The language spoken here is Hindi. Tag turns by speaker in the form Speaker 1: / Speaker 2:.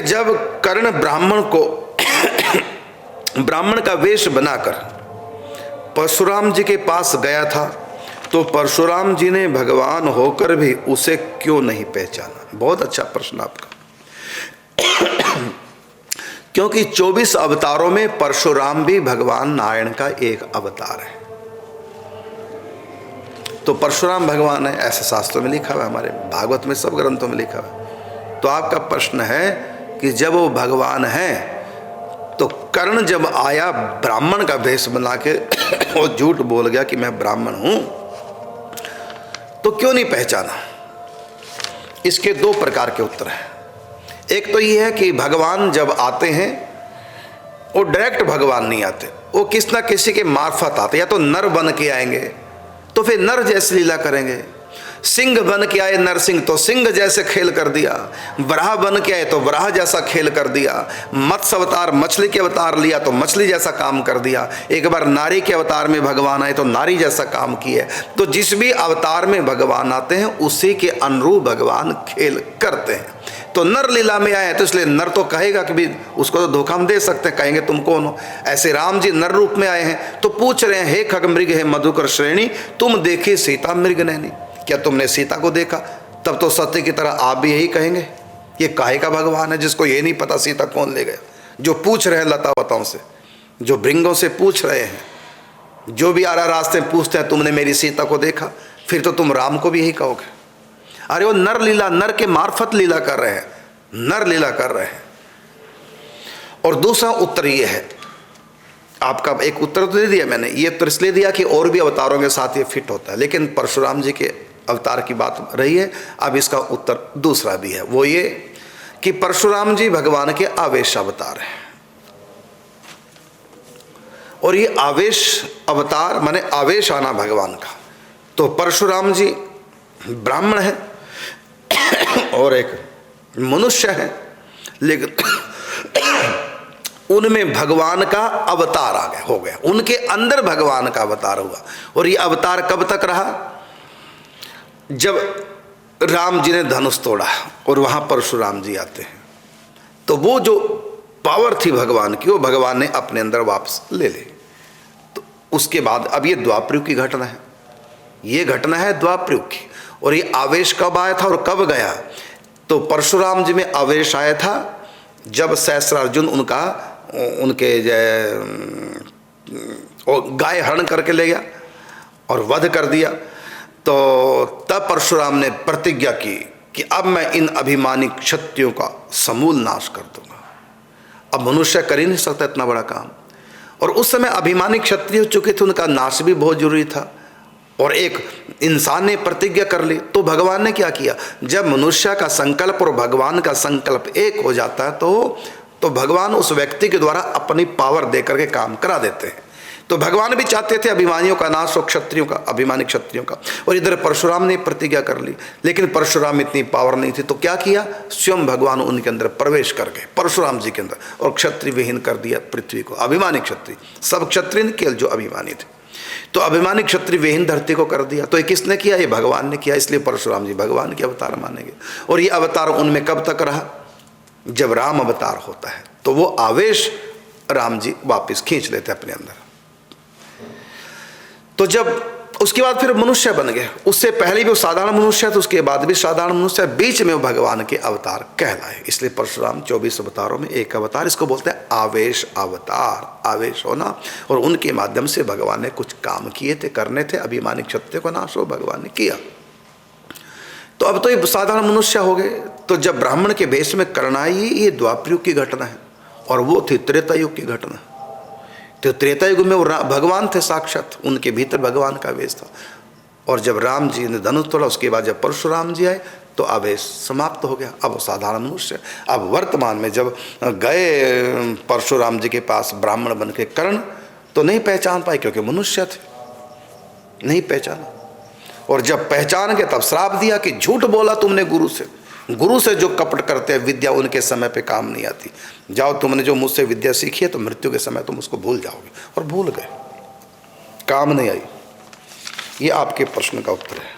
Speaker 1: जब कर्ण ब्राह्मण को ब्राह्मण का वेश बनाकर परशुराम जी के पास गया था, तो परशुराम जी ने भगवान होकर भी उसे क्यों नहीं पहचाना? बहुत अच्छा प्रश्न आपका। क्योंकि 24 अवतारों में परशुराम भी भगवान नारायण का एक अवतार है। तो परशुराम भगवान है, ऐसा शास्त्रों में लिखा हुआ है, हमारे भागवत में सब ग्रंथों में लिखा हुआ है। तो आपका प्रश्न है कि जब वो भगवान है तो कर्ण जब आया ब्राह्मण का वेश बना के वो झूठ बोल गया कि मैं ब्राह्मण हूं, तो क्यों नहीं पहचाना? इसके दो प्रकार के उत्तर हैं। एक तो ये है कि भगवान जब आते हैं वो डायरेक्ट भगवान नहीं आते, वो किस ना किसी के मार्फत आते। या तो नर बन के आएंगे तो फिर नर जैसी लीला करेंगे, सिंह बन के आए नरसिंह तो सिंह जैसे खेल कर दिया, वराह बन के आए तो वराह जैसा खेल कर दिया, मत्स्य अवतार मछली के अवतार लिया तो मछली जैसा काम कर दिया, एक बार नारी के अवतार में भगवान आए तो नारी जैसा काम किए। तो जिस भी अवतार में भगवान आते हैं उसी के अनुरूप भगवान खेल करते हैं। तो नर लीला में आए तो इसलिए नर तो कहेगा कि भी उसको तो धोखा हम दे सकते हैं, कहेंगे तुम कौन हो। ऐसे राम जी नर रूप में आए हैं तो पूछ रहे हैं, हे खग मृग हे मधुकर श्रेणी, तुम देखे सीता मृग नैनी, क्या तुमने सीता को देखा? तब तो सत्य की तरह आप भी यही कहेंगे, ये काहे का भगवान है जिसको ये नहीं पता सीता कौन ले गया। जो पूछ रहे हैं लता वताओं से, जो भृंगों से पूछ रहे हैं, जो भी आ रहा रास्ते में पूछते हैं तुमने मेरी सीता को देखा, फिर तो तुम राम को भी यही कहोगे। अरे वो नर लीला, नर के मार्फत लीला कर रहे हैं, नर लीला कर रहे हैं। और दूसरा उत्तर ये है, आपका एक उत्तर तो दे दिया मैंने, ये उत्तर इसलिए दिया कि और भी अवतारों के साथ ये फिट होता है, लेकिन परशुराम जी के अवतार की बात रही है। अब इसका उत्तर दूसरा भी है, वो ये कि परशुराम जी भगवान के आवेश अवतार हैं। और ये आवेश अवतार माने आवेश आना भगवान का। तो परशुराम जी ब्राह्मण है और एक मनुष्य है, लेकिन उनमें भगवान का अवतार आ गया, हो गया, उनके अंदर भगवान का अवतार हुआ। और ये अवतार कब तक रहा? जब राम जी ने धनुष तोड़ा और वहां परशुराम जी आते हैं, तो वो जो पावर थी भगवान की, वो भगवान ने अपने अंदर वापस ले ली। तो उसके बाद अब ये द्वापरयुग की घटना है, ये घटना है द्वापरयुग की। और ये आवेश कब आया था और कब गया? तो परशुराम जी में आवेश आया था जब सहस्रार्जुन उनके गाय हरण करके ले गया और वध कर दिया। तो तब परशुराम ने प्रतिज्ञा की कि अब मैं इन अभिमानी क्षत्रियों का समूल नाश कर दूंगा। अब मनुष्य कर ही नहीं सकता इतना बड़ा काम। और उस समय अभिमानी क्षत्रिय हो चुके थे, उनका नाश भी बहुत जरूरी था। और एक इंसान ने प्रतिज्ञा कर ली, तो भगवान ने क्या किया? जब मनुष्य का संकल्प और भगवान का संकल्प एक हो जाता है तो भगवान उस व्यक्ति के द्वारा अपनी पावर दे करके काम करा देते हैं। तो भगवान भी चाहते थे अभिमानियों का नाश हो, क्षत्रियों का, अभिमानी क्षत्रियों का। और इधर परशुराम ने प्रतिज्ञा कर ली, लेकिन परशुराम इतनी पावर नहीं थी। तो क्या किया? स्वयं भगवान उनके अंदर प्रवेश कर गए, परशुराम जी के अंदर, और क्षत्रिय विहीन कर दिया पृथ्वी को। अभिमानी क्षत्रिय, सब क्षत्रिय केवल जो अभिमानी थे, तो अभिमानी क्षत्रिय विहीन धरती को कर दिया। तो ये किसने किया? ये भगवान ने किया। इसलिए परशुराम जी भगवान के अवतार मानेंगे। और ये अवतार उनमें कब तक रहा? जब राम अवतार होता है तो वो आवेश राम जी वापस खींच लेते अपने अंदर। तो जब उसके बाद फिर मनुष्य बन गए, उससे पहले भी वो साधारण मनुष्य था, उसके बाद भी साधारण मनुष्य, बीच में वो भगवान के अवतार कहलाए। इसलिए परशुराम 24 अवतारों में एक अवतार, इसको बोलते हैं आवेश अवतार। आवेश होना, और उनके माध्यम से भगवान ने कुछ काम किए थे, करने थे। अभिमानी क्षत्रिय को नाश हो भगवान ने किया। तो अब तो ये साधारण मनुष्य हो गए। तो जब ब्राह्मण के भेष में करना, ये द्वापरयुग की घटना है, और वो थी त्रेता युग की घटना। तो त्रेता युग में वो भगवान थे साक्षात, उनके भीतर भगवान का आवेश था। और जब राम जी ने धनुष तोड़ा, उसके बाद जब परशुराम जी आए तो आवेश समाप्त हो गया। अब वो साधारण मनुष्य। अब वर्तमान में जब गए परशुराम जी के पास ब्राह्मण बन के कर्ण, तो नहीं पहचान पाए, क्योंकि मनुष्य थे, नहीं पहचाना। और जब पहचान गए तब श्राप दिया कि झूठ बोला तुमने गुरु से। गुरु से जो कपट करते हैं, विद्या उनके समय पे काम नहीं आती। जाओ, तुमने जो मुझसे विद्या सीखी है तो मृत्यु के समय तुम उसको भूल जाओगे। और भूल गए, काम नहीं आई। ये आपके प्रश्न का उत्तर है।